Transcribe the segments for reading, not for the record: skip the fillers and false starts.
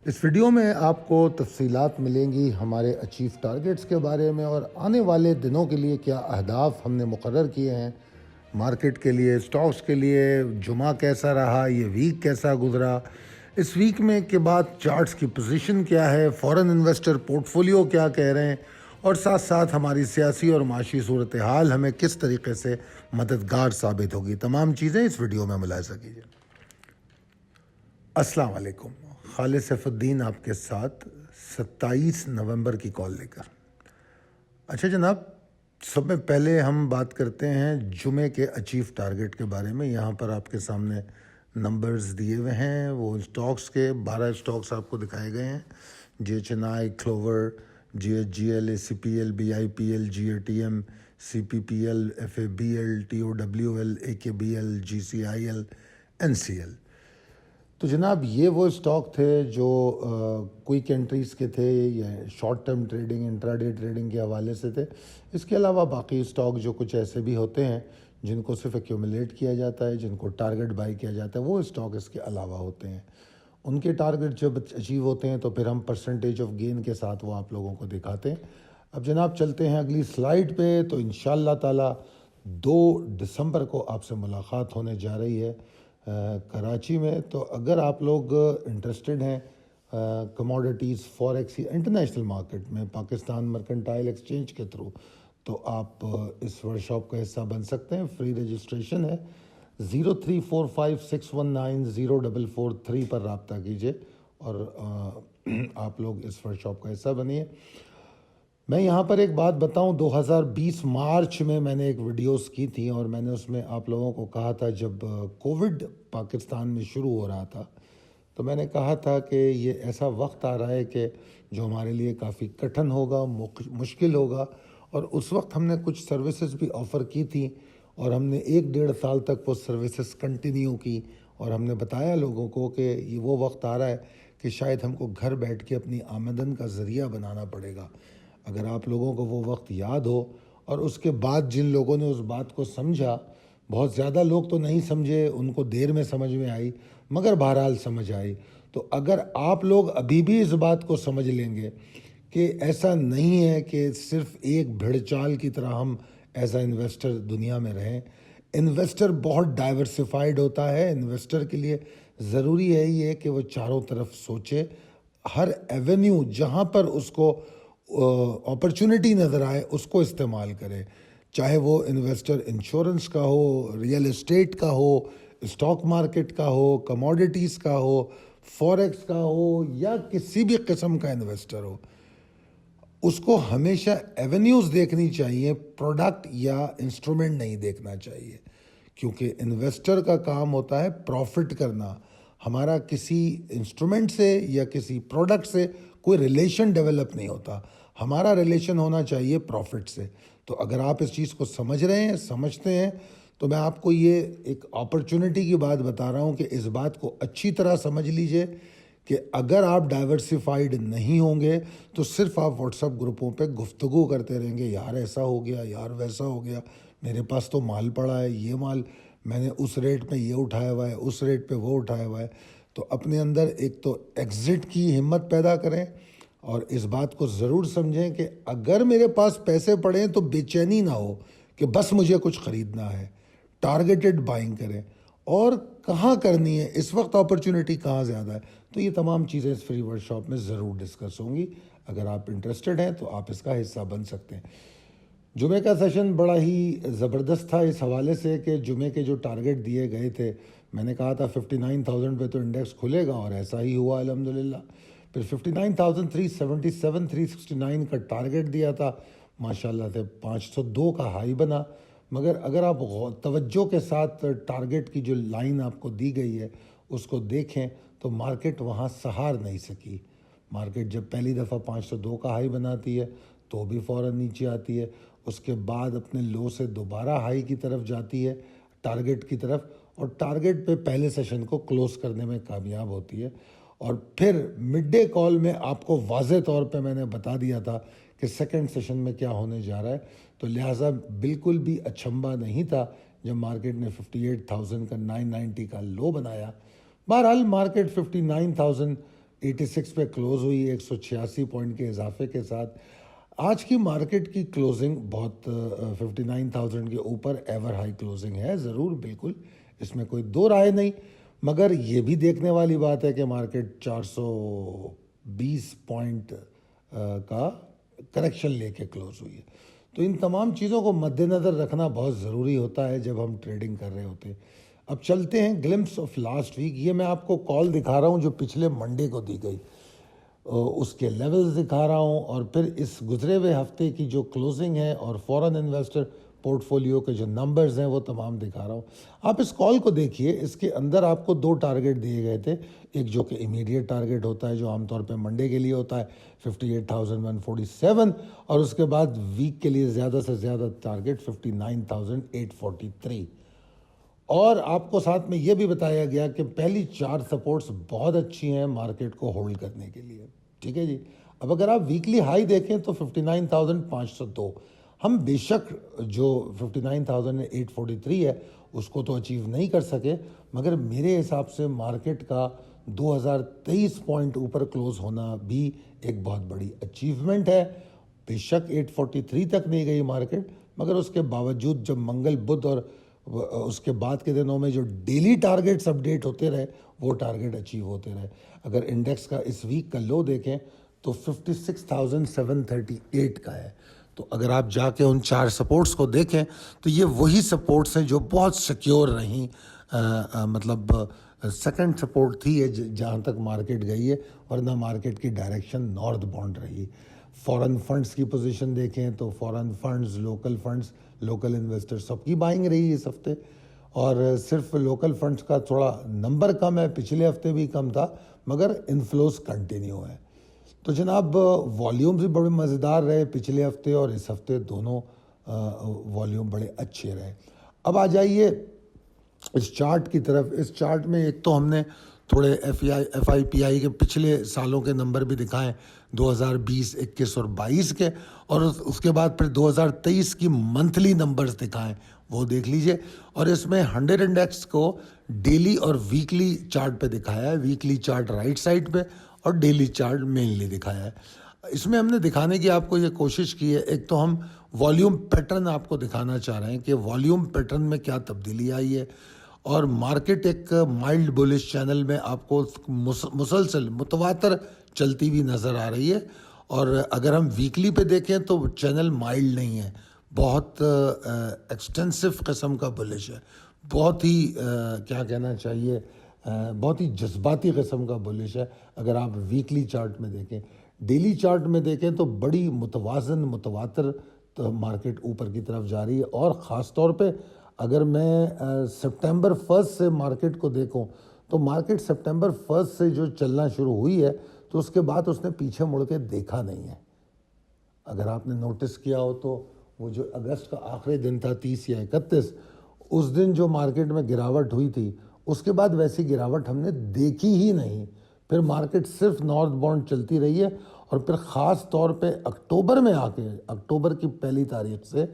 اس video میں آپ کو تفصیلات ملیں گی ہمارے اچیو ٹارگٹس کے بارے میں اور آنے والے دنوں کے لیے کیا اہداف ہم نے مقرر کیے ہیں مارکیٹ کے لیے، سٹاکس کے لیے۔ جمعہ کیسا رہا، یہ ویک کیسا گزرا، اس ویک میں کے بعد چارٹس کی پوزیشن کیا ہے، فورن انویسٹر پورٹ فولیو کیا کہہ رہے ہیں، اور ساتھ ساتھ ہماری سیاسی اور معاشی صورتحال ہمیں کس طریقے سے مددگار ثابت ہوگی۔ تمام چیزیں اس ویڈیو میں ملاحظہ کیجیے۔ السلام علیکم، خالد سیف الدین آپ کے ساتھ 27 نومبر کی کال لے کر۔ اچھا جناب، سب میں پہلے ہم بات کرتے ہیں جمعے کے اچیو ٹارگٹ کے بارے میں۔ یہاں پر آپ کے سامنے نمبرز دیے ہوئے ہیں، وہ سٹاکس کے 12 سٹاکس آپ کو دکھائے گئے ہیں: G H N I, Clover, G H G L, A C P L, B I P L, G A T M, C P P L, F A B L, T O W L, A K B L, G C I L, N C L. تو جناب یہ وہ stock تھے جو quick entries کے تھے یا short term trading, intra day trading کے حوالے سے تھے۔ اس کے علاوہ باقی سٹاک جو کچھ ایسے بھی ہوتے ہیں جن کو صرف ایکیومولیٹ کیا جاتا ہے، جن کو ٹارگٹ بائی کیا جاتا ہے، وہ سٹاک اس کے علاوہ ہوتے ہیں۔ ان کے ٹارگٹ جب اچیو ہوتے ہیں تو پھر ہم پرسنٹیج آف گین کے ساتھ وہ آپ لوگوں کو دکھاتے ہیں۔ اب جناب چلتے ہیں اگلی سلائیڈ پہ۔ تو انشاءاللہ تعالی 2 دسمبر کو آپ سے ملاقات ہونے جا رہی ہے کراچی میں۔ تو اگر آپ لوگ انٹرسٹڈ ہیں کموڈیٹیز فوریکس یا انٹرنیشنل مارکیٹ میں پاکستان مرکنٹائل ایکسچینج کے تھرو، تو آپ اس ورکشاپ کا حصہ بن سکتے ہیں۔ فری رجسٹریشن ہے، 034561904443 پر رابطہ کیجیے اور آپ لوگ اس ورکشاپ کا حصہ بنیے۔ میں یہاں پر ایک بات بتاؤں، 2020 مارچ میں میں نے ایک ویڈیوز کی تھی اور میں نے اس میں آپ لوگوں کو کہا تھا، جب کووڈ پاکستان میں شروع ہو رہا تھا تو میں نے کہا تھا کہ یہ ایسا وقت آ رہا ہے کہ جو ہمارے لیے کافی کٹھن ہوگا، مشکل ہوگا، اور اس وقت ہم نے کچھ سروسز بھی آفر کی تھیں اور ہم نے 1-1.5 سال تک وہ سروسز کنٹینیو کی، اور ہم نے بتایا لوگوں کو کہ یہ وہ وقت آ رہا ہے کہ شاید ہم کو گھر بیٹھ کے اپنی آمدن کا ذریعہ بنانا پڑے گا۔ اگر آپ لوگوں کو وہ وقت یاد ہو، اور اس کے بعد جن لوگوں نے اس بات کو سمجھا، بہت زیادہ لوگ تو نہیں سمجھے، ان کو دیر میں سمجھ میں آئی، مگر بہرحال سمجھ آئی۔ تو اگر آپ لوگ ابھی بھی اس بات کو سمجھ لیں گے کہ ایسا نہیں ہے کہ صرف ایک بھیڑ چال کی طرح ہم ایز اے انویسٹر دنیا میں رہیں۔ انویسٹر بہت ڈائیورسفائیڈ ہوتا ہے۔ انویسٹر کے لیے ضروری ہے یہ کہ وہ چاروں طرف سوچے، ہر ایونیو جہاں پر اس کو اپرچونٹی نظر آئے اس کو استعمال کرے، چاہے وہ انویسٹر انشورنس کا ہو، ریئل اسٹیٹ کا ہو، اسٹاک مارکیٹ کا ہو، کموڈیٹیز کا ہو، فوریکس کا ہو، یا کسی بھی قسم کا انویسٹر ہو۔ اس کو ہمیشہ ایونیوز دیکھنی چاہیے، پروڈکٹ یا انسٹرومنٹ نہیں دیکھنا چاہیے، کیونکہ انویسٹر کا کام ہوتا ہے پروفٹ کرنا۔ ہمارا کسی انسٹرومنٹ سے یا کسی پروڈکٹ سے کوئی ریلیشن ڈیولپ نہیں ہوتا، ہمارا ریلیشن ہونا چاہیے پروفٹ سے۔ تو اگر آپ اس چیز کو سمجھ رہے ہیں، سمجھتے ہیں، تو میں آپ کو یہ ایک اپرچونٹی کی بات بتا رہا ہوں کہ اس بات کو اچھی طرح سمجھ لیجئے کہ اگر آپ ڈائیورسفائیڈ نہیں ہوں گے تو صرف آپ واٹس ایپ گروپوں پہ گفتگو کرتے رہیں گے، یار ایسا ہو گیا، یار ویسا ہو گیا، میرے پاس تو مال پڑا ہے، یہ مال میں نے اس ریٹ پہ یہ اٹھایا ہوا ہے، اس ریٹ پہ وہ اٹھایا ہوا ہے۔ تو اپنے اندر ایک تو ایگزٹ کی ہمت پیدا کریں، اور اس بات کو ضرور سمجھیں کہ اگر میرے پاس پیسے پڑیں تو بے چینی نہ ہو کہ بس مجھے کچھ خریدنا ہے۔ ٹارگیٹڈ بائنگ کریں، اور کہاں کرنی ہے، اس وقت اپرچونٹی کہاں زیادہ ہے، تو یہ تمام چیزیں اس فری ورکشاپ میں ضرور ڈسکس ہوں گی۔ اگر آپ انٹرسٹڈ ہیں تو آپ اس کا حصہ بن سکتے ہیں۔ جمعے کا سیشن بڑا ہی زبردست تھا اس حوالے سے کہ جمعے کے جو ٹارگٹ دیے گئے تھے، میں نے کہا تھا 59,000 پہ تو انڈیکس کھلے گا، اور ایسا ہی ہوا الحمدللہ۔ پھر 59,377 369 کا ٹارگٹ دیا تھا، ماشاءاللہ سے 502 کا ہائی بنا۔ مگر اگر آپ توجہ کے ساتھ ٹارگٹ کی جو لائن آپ کو دی گئی ہے اس کو دیکھیں تو مارکیٹ وہاں سہار نہیں سکی۔ مارکیٹ جب پہلی دفعہ 502 کا ہائی بناتی ہے تو بھی فوراً نیچے آتی ہے، اس کے بعد اپنے لو سے دوبارہ ہائی کی طرف جاتی ہے، ٹارگٹ کی طرف، اور ٹارگٹ پہ پہلے سیشن کو کلوز کرنے میں کامیاب ہوتی ہے۔ اور پھر مڈ ڈے کال میں آپ کو واضح طور پہ میں نے بتا دیا تھا کہ سیکنڈ سیشن میں کیا ہونے جا رہا ہے، تو لہٰذا بالکل بھی اچھمبا نہیں تھا جب مارکیٹ نے 58,990 کا لو بنایا۔ بہرحال مارکیٹ 59,000 86 پہ کلوز ہوئی 186 پوائنٹ کے اضافے کے ساتھ. آج کی مارکیٹ کی کلوزنگ بہت 59,000 کے اوپر ایور ہائی کلوزنگ ہے ضرور, بالکل اس میں کوئی دو رائے نہیں, مگر یہ بھی دیکھنے والی بات ہے کہ مارکیٹ 420 پوائنٹ کا کریکشن لے کے کلوز ہوئی ہے. تو ان تمام چیزوں کو مد نظر رکھنا بہت ضروری ہوتا ہے جب ہم ٹریڈنگ کر رہے ہوتے ہیں. اب چلتے ہیں گلمپس آف لاسٹ ویک. یہ میں آپ کو کال دکھا رہا ہوں جو پچھلے منڈے کو دی گئی, اس کے لیولز دکھا رہا ہوں, اور پھر اس گزرے ہوئے ہفتے کی جو کلوزنگ ہے اور فورن انویسٹر پورٹ فولیو کے جو نمبرز ہیں وہ تمام دکھا رہا ہوں. آپ اس کال کو دیکھیے, اس کے اندر آپ کو دو ٹارگٹ دیے گئے تھے. ایک جو کہ امیڈیٹ ٹارگٹ ہوتا ہے جو عام طور پہ منڈے کے لیے ہوتا ہے 58,147, اور اس کے بعد ویک کے لیے زیادہ سے زیادہ ٹارگٹ 59,843. اور آپ کو ساتھ میں یہ بھی بتایا گیا کہ پہلی 4 سپورٹس بہت اچھی ہیں مارکیٹ کو ہولڈ کرنے کے لیے. ٹھیک ہے جی. اب اگر آپ ویکلی ہائی دیکھیں تو 59,502, ہم بے شک جو 59,843 ہے اس کو تو اچیو نہیں کر سکے, مگر میرے حساب سے مارکیٹ کا 2023 پوائنٹ اوپر کلوز ہونا بھی ایک بہت بڑی اچیومنٹ ہے. بے شک 843 تک نہیں گئی مارکیٹ, مگر اس کے باوجود جب منگل بدھ اور اس کے بعد کے دنوں میں جو ڈیلی ٹارگٹس اپڈیٹ ہوتے رہے وہ ٹارگٹ اچیو ہوتے رہے. اگر انڈیکس کا اس ویک کا لو دیکھیں تو 56,738 کا ہے. تو اگر آپ جا کے ان 4 سپورٹس کو دیکھیں تو یہ وہی سپورٹس ہیں جو بہت سیکیور رہیں, مطلب سیکنڈ سپورٹ تھی ہے جہاں تک مارکیٹ گئی ہے, ورنہ مارکیٹ کی ڈائریکشن نارتھ باؤنڈ رہی. فورن فنڈز کی پوزیشن دیکھیں تو foreign funds, local funds, local investor سب کی بائنگ رہی اس ہفتے, اور صرف لوکل فنڈز کا تھوڑا نمبر کم ہے, پچھلے ہفتے بھی کم تھا, مگر انفلوز کنٹینیو ہے. تو جناب والیومز بھی بڑے مزیدار رہے پچھلے ہفتے اور اس ہفتے, دونوں والیوم بڑے اچھے رہے. اب آ جائیے اس چارٹ کی طرف. اس چارٹ میں ایک تو ہم نے تھوڑے ایف آئی پی آئی کے پچھلے سالوں کے نمبر بھی دکھائیں, 2020, 21 اور 22 کے, اور اس کے بعد پھر 2023 کی منتھلی نمبرز دکھائیں, وہ دیکھ لیجئے. اور اس میں 100 انڈیکس کو ڈیلی اور ویکلی چارٹ پہ دکھایا ہے, ویکلی چارٹ رائٹ سائڈ پہ اور ڈیلی چارٹ مینلی دکھایا ہے. اس میں ہم نے دکھانے کی آپ کو یہ کوشش کی ہے, ایک تو ہم والیوم پیٹرن آپ کو دکھانا چاہ رہے ہیں کہ والیوم پیٹرن میں کیا تبدیلی آئی ہے, اور مارکیٹ ایک مائلڈ بولش چینل میں آپ کو مسلسل متواتر چلتی ہوئی نظر آ رہی ہے. اور اگر ہم ویکلی پہ دیکھیں تو چینل مائلڈ نہیں ہے, بہت ایکسٹینسو قسم کا بولش ہے, بہت ہی کیا کہنا چاہیے, بہت ہی جذباتی قسم کا بولش ہے. اگر آپ ویکلی چارٹ میں دیکھیں, ڈیلی چارٹ میں دیکھیں تو بڑی متوازن متواتر مارکیٹ اوپر کی طرف جا رہی ہے. اور خاص طور پہ اگر میں سپٹمبر 1 سے مارکیٹ کو دیکھوں تو مارکیٹ سپٹمبر 1 سے جو چلنا شروع ہوئی ہے تو اس کے بعد اس نے پیچھے مڑ کے دیکھا نہیں ہے. اگر آپ نے نوٹس کیا ہو تو وہ جو اگست کا آخری دن تھا 30 یا 31, اس دن جو مارکیٹ میں گراوٹ ہوئی تھی اس کے بعد ویسی گراوٹ ہم نے دیکھی ہی نہیں. پھر مارکیٹ صرف نارتھ باؤنڈ چلتی رہی ہے, اور پھر خاص طور پہ اکتوبر میں آ کے, اکتوبر کی پہلی تاریخ سے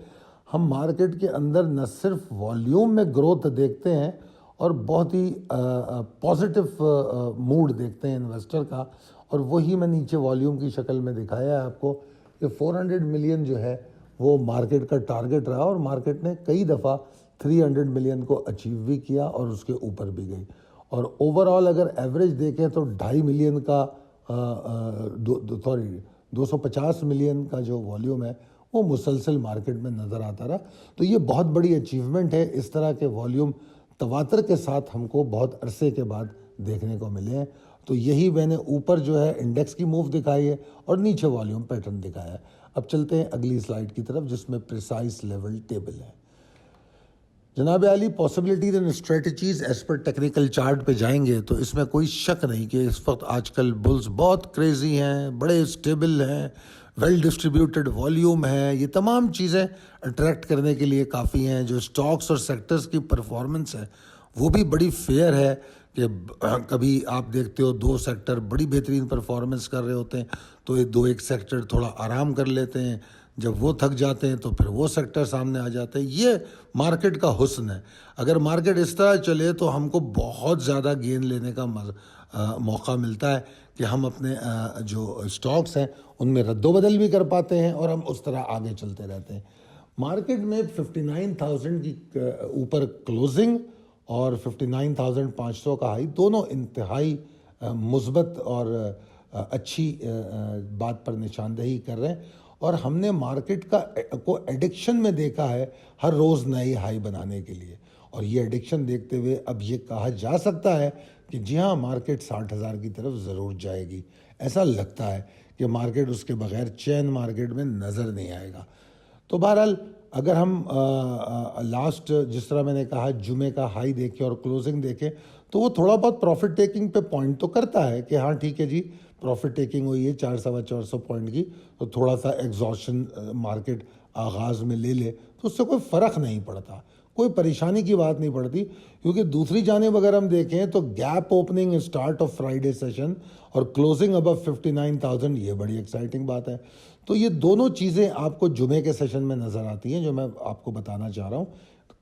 ہم مارکیٹ کے اندر نہ صرف والیوم میں گروتھ دیکھتے ہیں اور بہت ہی پازیٹیو موڈ دیکھتے ہیں انویسٹر کا. اور وہی میں نیچے والیوم کی شکل میں دکھایا ہے آپ کو کہ 400 ملین جو ہے وہ مارکیٹ کا ٹارگٹ رہا, اور مارکیٹ نے کئی دفعہ 300 ملین کو اچیو بھی کیا اور اس کے اوپر بھی گئی. اور اوور آل اگر ایوریج دیکھیں تو 2.5 ملین کا 250 ملین کا جو والیوم ہے وہ مسلسل مارکیٹ میں نظر آتا رہا. تو یہ بہت بڑی اچیومنٹ ہے, اس طرح کے والیوم تواتر کے ساتھ ہم کو بہت عرصے کے بعد دیکھنے کو ملے ہیں. تو یہی میں نے اوپر جو ہے انڈیکس کی موو دکھائی ہے اور نیچے والیوم پیٹرن دکھایا ہے. اب چلتے ہیں اگلی سلائیڈ کی طرف جس میں پریسائز لیول ٹیبل ہے. جناب عالی, possibilities and strategies as per technical chart پہ جائیں گے تو اس میں کوئی شک نہیں کہ اس وقت آج کل بلز بہت کریزی ہیں, بڑے اسٹیبل ہیں, ویل ڈسٹریبیوٹڈ والیوم ہے. یہ تمام چیزیں اٹریکٹ کرنے کے لیے کافی ہیں. جو اسٹاکس اور سیکٹرز کی پرفارمنس ہے وہ بھی بڑی فیئر ہے کہ کبھی آپ دیکھتے ہو 2 سیکٹر بڑی بہترین پرفارمنس کر رہے ہوتے ہیں تو ایک سیکٹر تھوڑا آرام کر لیتے ہیں, جب وہ تھک جاتے ہیں تو پھر وہ سیکٹر سامنے آ جاتے ہیں. یہ مارکیٹ کا حسن ہے. اگر مارکیٹ اس طرح چلے تو ہم کو بہت زیادہ گین لینے کا موقع ملتا ہے کہ ہم اپنے جو اسٹاکس ہیں ان میں رد و بدل بھی کر پاتے ہیں اور ہم اس طرح آگے چلتے رہتے ہیں. مارکیٹ میں 59,000 کی اوپر کلوزنگ اور 59,500 کا ہائی دونوں انتہائی مثبت اور اچھی بات پر نشاندہی کر رہے ہیں. اور ہم نے مارکیٹ کو ایڈکشن میں دیکھا ہے ہر روز نئی ہائی بنانے کے لیے. اور یہ ایڈکشن دیکھتے ہوئے اب یہ کہا جا سکتا ہے کہ جی ہاں مارکیٹ 60,000 کی طرف ضرور جائے گی. ایسا لگتا ہے کہ مارکیٹ اس کے بغیر چین مارکیٹ میں نظر نہیں آئے گا. تو بہرحال اگر ہم لاسٹ جس طرح میں نے کہا جمعے کا ہائی دیکھیں اور کلوزنگ دیکھیں تو وہ تھوڑا بہت پروفٹ ٹیکنگ پہ پوائنٹ تو کرتا ہے کہ ہاں ٹھیک ہے جی پروفٹ ٹیکنگ ہوئی ہے 400 پوائنٹ کی, تو تھوڑا سا ایگزاشن مارکیٹ آغاز میں لے لے تو اس سے کوئی فرق نہیں پڑتا, کوئی پریشانی کی بات نہیں پڑتی. کیونکہ دوسری جانب اگر ہم دیکھیں تو gap opening start of Friday session اور کلوزنگ ابو 59,000 یہ بڑی ایکسائٹنگ بات ہے. تو یہ دونوں چیزیں آپ کو جمعے کے سیشن میں نظر آتی ہیں جو میں آپ کو بتانا چاہ رہا ہوں.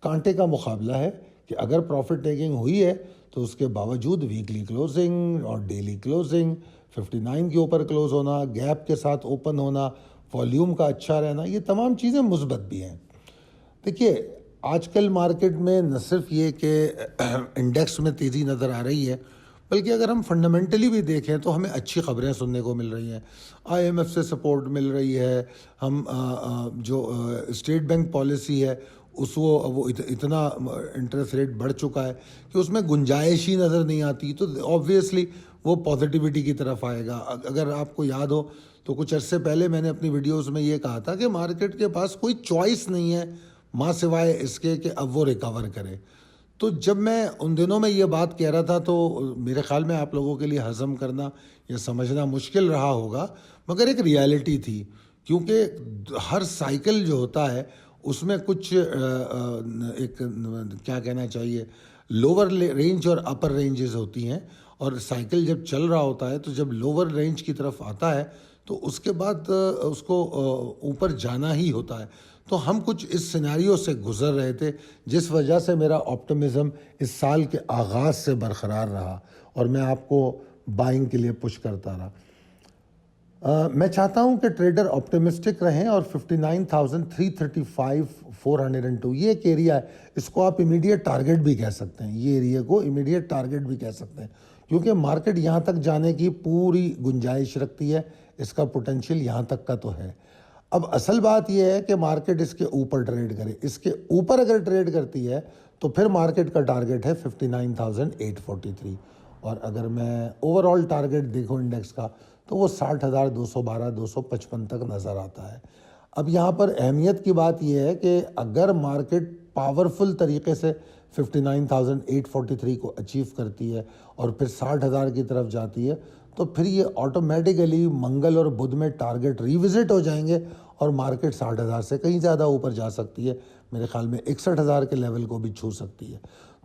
کانٹے کا مقابلہ ہے کہ اگر پروفٹ ٹیکنگ ہوئی ہے تو اس کے باوجود ویکلی کلوزنگ اور ڈیلی کلوزنگ 59 کے اوپر کلوز ہونا, گیپ کے ساتھ اوپن ہونا, والیوم کا اچھا رہنا, یہ تمام چیزیں مثبت بھی ہیں. دیکھیے آج کل مارکیٹ میں نہ صرف یہ کہ انڈیکس میں تیزی نظر آ رہی ہے بلکہ اگر ہم فنڈامنٹلی بھی دیکھیں تو ہمیں اچھی خبریں سننے کو مل رہی ہیں. IMF سے سپورٹ مل رہی ہے. ہم جو اسٹیٹ بینک پالیسی ہے وہ اتنا انٹرسٹ ریٹ بڑھ چکا ہے کہ اس میں گنجائش ہی نظر نہیں آتی, تو آبویسلی وہ پازیٹیوٹی کی طرف آئے گا. اگر آپ کو یاد ہو تو کچھ عرصے پہلے میں نے اپنی ویڈیوز میں یہ کہا تھا کہ مارکیٹ کے پاس کوئی چوائس نہیں ہے ماں سوائے اس کے کہ اب وہ ریکور کرے. تو جب میں ان دنوں میں یہ بات کہہ رہا تھا تو میرے خیال میں آپ لوگوں کے لیے ہضم کرنا یا سمجھنا مشکل رہا ہوگا, مگر ایک ریالٹی تھی. کیونکہ ہر سائیکل جو ہوتا ہے اس میں کچھ ایک کیا کہنا چاہیے لوور رینج اور اپر رینجز ہوتی ہیں, اور سائیکل جب چل رہا ہوتا ہے تو جب لوور رینج کی طرف آتا ہے تو اس کے بعد اس کو اوپر جانا ہی ہوتا ہے. تو ہم کچھ اس سیناریو سے گزر رہے تھے جس وجہ سے میرا آپٹمزم اس سال کے آغاز سے برقرار رہا اور میں آپ کو بائنگ کے لیے پش کرتا رہا. میں چاہتا ہوں کہ ٹریڈر آپٹمسٹک رہیں اور 59,335 402 یہ ایک ایریا ہے, اس کو آپ امیڈیٹ ٹارگٹ بھی کہہ سکتے ہیں. یہ ایریا کو امیڈیٹ ٹارگٹ بھی کہہ سکتے ہیں کیونکہ مارکیٹ یہاں تک جانے کی پوری گنجائش رکھتی ہے, اس کا پوٹینشیل یہاں تک کا تو ہے. اب اصل بات یہ ہے کہ مارکیٹ اس کے اوپر ٹریڈ کرے. اس کے اوپر اگر ٹریڈ کرتی ہے تو پھر مارکیٹ کا ٹارگٹ ہے 59,843, اور اگر میں اوور آل ٹارگٹ دیکھوں انڈیکس کا تو وہ 60,212 255 تک نظر آتا ہے. اب یہاں پر اہمیت کی بات یہ ہے کہ اگر مارکیٹ پاورفل طریقے سے 59,843 کو اچیو کرتی ہے اور پھر 60,000 کی طرف جاتی ہے تو پھر یہ آٹومیٹیکلی منگل اور بدھ میں ٹارگٹ ریوزٹ ہو جائیں گے اور مارکیٹ 60,000 سے کہیں زیادہ اوپر جا سکتی ہے. میرے خیال میں 61,000 کے لیول کو بھی چھو سکتی ہے.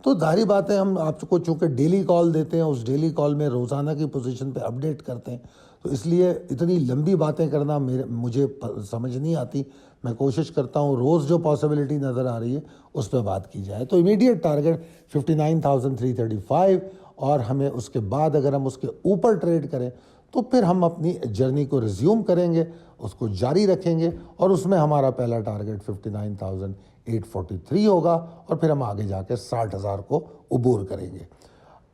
تو ظاہری بات ہے ہم آپ کو چونکہ ڈیلی کال دیتے ہیں, اس ڈیلی کال میں روزانہ کی پوزیشن پہ اپڈیٹ کرتے ہیں, تو اس لیے اتنی لمبی باتیں کرنا مجھے سمجھ نہیں آتی. میں کوشش کرتا ہوں روز جو پاسبلٹی نظر آ رہی ہے اس پہ بات کی جائے. تو امیڈیٹ ٹارگٹ 59,335, اور ہمیں اس کے بعد اگر ہم اس کے اوپر ٹریڈ کریں تو پھر ہم اپنی جرنی کو ریزیوم کریں گے, اس کو جاری رکھیں گے, اور اس میں ہمارا پہلا ٹارگٹ 59,843 ہوگا اور پھر ہم آگے جا کے 60,000 کو عبور کریں گے.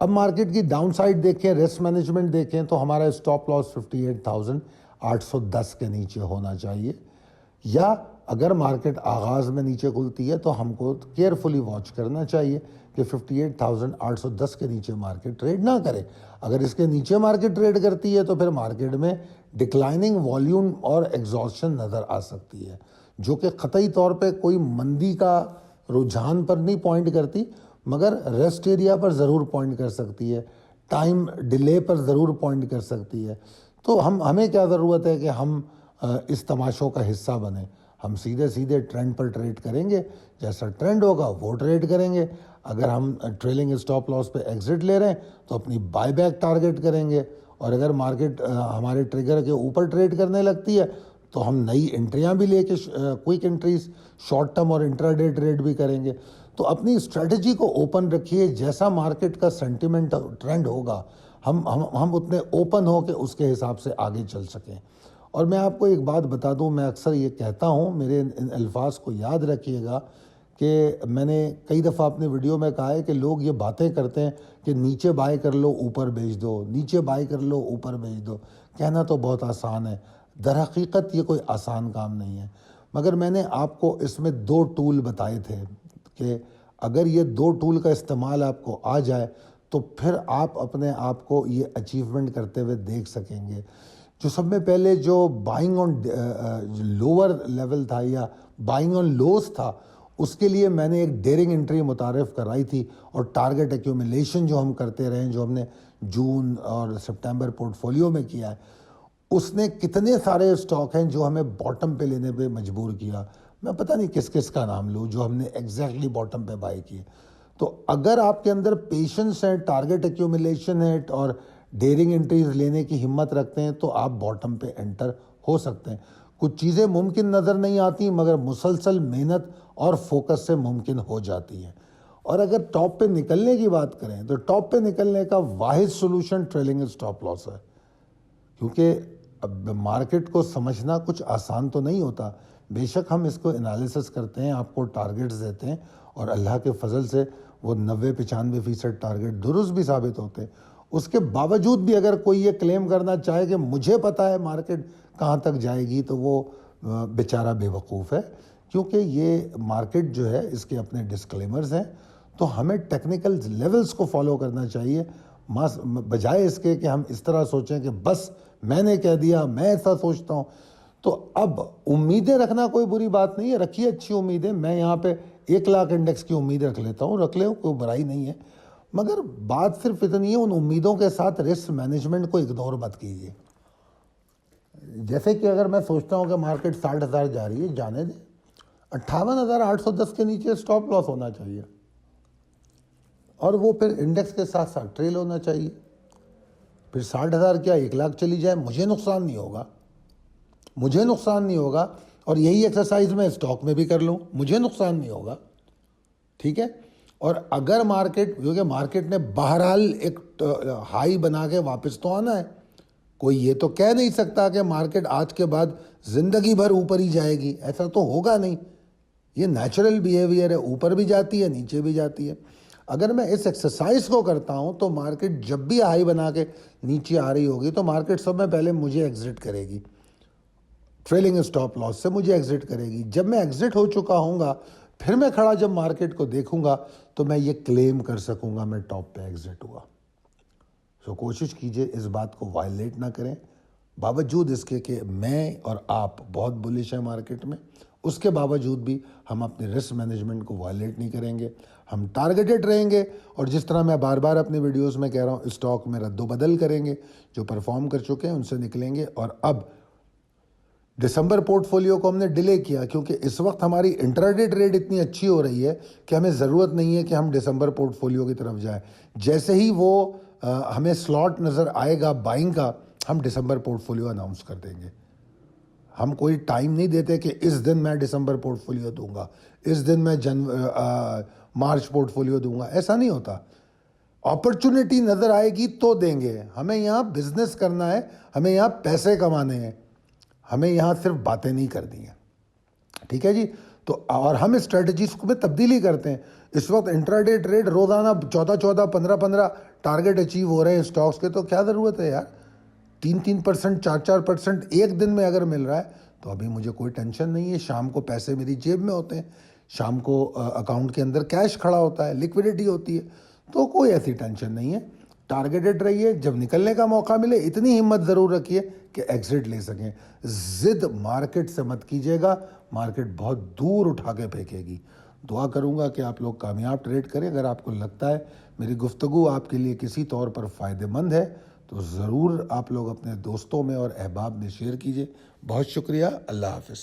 اب مارکیٹ کی ڈاؤن سائڈ دیکھیں, رسک مینجمنٹ دیکھیں تو ہمارا اسٹاپ لاس 58,810 کے نیچے ہونا چاہیے, یا اگر مارکیٹ آغاز میں نیچے کھلتی ہے تو ہم کو کیئرفلی واچ کرنا چاہیے کہ 58,810 کے نیچے مارکیٹ ٹریڈ نہ کرے. اگر اس کے نیچے مارکیٹ ٹریڈ کرتی ہے تو پھر مارکیٹ میں ڈکلائننگ والیوم اور ایگزاسشن نظر آ سکتی ہے, جو کہ قطعی طور پہ کوئی مندی کا رجحان پر نہیں پوائنٹ کرتی, مگر ریسٹ ایریا پر ضرور پوائنٹ کر سکتی ہے, ٹائم ڈیلے پر ضرور پوائنٹ کر سکتی ہے. تو ہمیں کیا ضرورت ہے کہ ہم اس تماشوں کا حصہ بنیں. ہم سیدھے ٹرینڈ پر ٹریڈ کریں گے, جیسا ٹرینڈ ہوگا وہ ٹریڈ کریں گے. اگر ہم ٹریلنگ اسٹاپ لاس پہ ایگزٹ لے رہے ہیں تو اپنی بائی بیک ٹارگٹ کریں گے, اور اگر مارکیٹ ہمارے ٹریگر کے اوپر ٹریڈ کرنے لگتی ہے تو ہم نئی انٹریاں بھی لے کے کوئک انٹریز شارٹ ٹرم اور انٹراڈے ٹریڈ بھی کریں گے. تو اپنی اسٹریٹجی کو اوپن رکھیے, جیسا مارکیٹ کا سینٹیمنٹ ٹرینڈ ہوگا ہم اتنے اوپن ہو کہ اس کے حساب سے آگے چل سکیں. اور میں آپ کو ایک بات بتا دوں, میں اکثر یہ کہتا ہوں, میرے ان الفاظ کو یاد رکھیے گا کہ میں نے کئی دفعہ اپنے ویڈیو میں کہا ہے کہ لوگ یہ باتیں کرتے ہیں کہ نیچے بائی کر لو اوپر بیچ دو, نیچے بائی کر لو اوپر بیچ دو. کہنا تو بہت آسان ہے, در حقیقت یہ کوئی آسان کام نہیں ہے. مگر میں نے آپ کو اس میں 2 ٹول بتائے تھے کہ اگر یہ 2 ٹول کا استعمال آپ کو آ جائے تو پھر آپ اپنے آپ کو یہ اچیومنٹ کرتے ہوئے دیکھ سکیں گے. جو سب میں پہلے جو بائنگ آن لوور لیول تھا یا بائنگ آن لوز تھا, اس کے لیے میں نے ایک ڈیرنگ انٹری متعارف کرائی تھی, اور ٹارگٹ ایکیومولیشن جو ہم کرتے رہے ہیں, جو ہم نے جون اور سپٹمبر پورٹ فولیو میں کیا ہے, اس نے کتنے سارے اسٹاک ہیں جو ہمیں باٹم پہ لینے پہ مجبور کیا. میں پتہ نہیں کس کس کا نام لوں جو ہم نے ایگزیکٹلی باٹم پہ بائی کیے. تو اگر آپ کے اندر پیشنس ہے, ٹارگٹ ایکیومولیشن ہے اور ڈیرنگ انٹریز لینے کی ہمت رکھتے ہیں, تو آپ باٹم پہ انٹر ہو سکتے ہیں. کچھ چیزیں ممکن نظر نہیں آتی مگر مسلسل محنت اور فوکس سے ممکن ہو جاتی ہیں. اور اگر ٹاپ پہ نکلنے کی بات کریں تو ٹاپ پہ نکلنے کا واحد سولوشن ٹریلنگ اسٹاپ لاس ہے, کیونکہ اب مارکیٹ کو سمجھنا کچھ آسان تو نہیں ہوتا. بے شک ہم اس کو انالیسس کرتے ہیں, آپ کو ٹارگٹس دیتے ہیں, اور اللہ کے فضل سے وہ 90-95% ٹارگٹ درست بھی ثابت ہوتے ہیں. اس کے باوجود بھی اگر کوئی یہ کلیم کرنا چاہے کہ مجھے پتہ ہے مارکیٹ کہاں تک جائے گی, تو وہ بیچارہ بے وقوف ہے, کیونکہ یہ مارکیٹ جو ہے اس کے اپنے ڈسکلیمرز ہیں. تو ہمیں ٹیکنیکل لیولز کو فالو کرنا چاہیے, بجائے اس کے کہ ہم اس طرح سوچیں کہ بس میں نے کہہ دیا, میں ایسا سوچتا ہوں. تو اب امیدیں رکھنا کوئی بری بات نہیں ہے, رکھیے اچھی امیدیں. میں یہاں پہ 1 لاکھ انڈیکس کی امید رکھ لیتا ہوں, رکھ لیں, کوئی برائی نہیں ہے. مگر بات صرف اتنی ہے, ان امیدوں کے ساتھ رسک مینجمنٹ کو اگنور مت کیجیے. جیسے کہ اگر میں سوچتا ہوں کہ مارکیٹ 60,000 جا رہی ہے, جانے دیں, 58,810 کے نیچے سٹاپ لاس ہونا چاہیے, اور وہ پھر انڈیکس کے ساتھ ساتھ ٹریل ہونا چاہیے. پھر 60,000 کیا 1 لاکھ چلی جائے, مجھے نقصان نہیں ہوگا, مجھے نقصان نہیں ہوگا. اور یہی ایکسرسائز میں اسٹاک میں بھی کر لوں, مجھے نقصان نہیں ہوگا. ٹھیک ہے. اور اگر مارکیٹ, کیونکہ مارکیٹ نے بہرحال ایک ہائی بنا کے واپس تو آنا ہے, کوئی یہ تو کہہ نہیں سکتا کہ مارکیٹ آج کے بعد زندگی بھر اوپر ہی جائے گی, ایسا تو ہوگا نہیں. یہ نیچرل بیہیویئر ہے, اوپر بھی جاتی ہے نیچے بھی جاتی ہے. اگر میں اس ایکسرسائز کو کرتا ہوں تو مارکیٹ جب بھی ہائی بنا کے نیچے آ رہی ہوگی تو مارکیٹ سب میں پہلے مجھے ایگزٹ کرے گی, ٹریلنگ اسٹاپ لاس سے مجھے ایگزٹ کرے گی. جب میں ایگزٹ ہو چکا ہوں گا, پھر میں کھڑا جب مارکیٹ کو دیکھوں گا تو میں یہ کلیم کر سکوں گا میں ٹاپ پہ ایگزٹ ہوا. سو کوشش کیجئے اس بات کو وائلیٹ نہ کریں, باوجود اس کے کہ میں اور آپ بہت بلش ہیں مارکیٹ میں, اس کے باوجود بھی ہم اپنے رسک مینجمنٹ کو وائلیٹ نہیں کریں گے. ہم ٹارگیٹڈ رہیں گے, اور جس طرح میں بار بار اپنے ویڈیوز میں کہہ رہا ہوں, اسٹاک میں رد و بدل کریں گے, جو پرفارم کر چکے ہیں ان سے نکلیں گے. اور اب دسمبر پورٹ فولیو کو ہم نے ڈیلے کیا کیونکہ اس وقت ہماری انٹراڈے ٹریڈ اتنی اچھی ہو رہی ہے کہ ہمیں ضرورت نہیں ہے کہ ہم دسمبر پورٹ فولیو کی طرف جائیں. جیسے ہی وہ ہمیں سلاٹ نظر آئے گا بائنگ کا, ہم دسمبر پورٹ فولیو اناؤنس کر دیں گے. ہم کوئی ٹائم نہیں دیتے کہ اس دن میں دسمبر پورٹ فولیو دوں گا, اس دن میں مارچ پورٹ فولیو دوں گا, ایسا نہیں ہوتا. اپرچونٹی نظر آئے گی تو دیں گے. ہمیں یہاں بزنس کرنا ہے, ہمیں یہاں پیسے کمانے ہیں, ہمیں یہاں صرف باتیں نہیں کرنی ہیں. ٹھیک ہے جی. تو اور ہم اسٹریٹجیز کو میں تبدیلی کرتے ہیں. اس وقت انٹراڈے ٹریڈ روزانہ 14 15 ٹارگٹ اچیو ہو رہے ہیں اسٹاکس کے, تو کیا ضرورت ہے یار 3% 4% ایک دن میں اگر مل رہا ہے تو ابھی مجھے کوئی ٹینشن نہیں ہے. شام کو پیسے میری جیب میں ہوتے ہیں, شام کو اکاؤنٹ کے اندر کیش کھڑا ہوتا ہے, لیکویڈیٹی ہوتی ہے, تو کوئی ایسی ٹینشن نہیں ہے. ٹارگیٹڈ رہیے, جب نکلنے کا موقع ملے اتنی ہمت ضرور رکھیے کہ ایگزٹ لے سکیں. ضد مارکیٹ سے مت کیجیے گا, مارکیٹ بہت دور اٹھا کے پھینکے گی. دعا کروں گا کہ آپ لوگ کامیاب ٹریڈ کریں. اگر آپ کو لگتا ہے میری گفتگو آپ کے لیے کسی طور پر فائدہ مند ہے تو ضرور آپ لوگ اپنے دوستوں میں اور احباب میں شیئر کیجیے. بہت شکریہ. اللہ حافظ.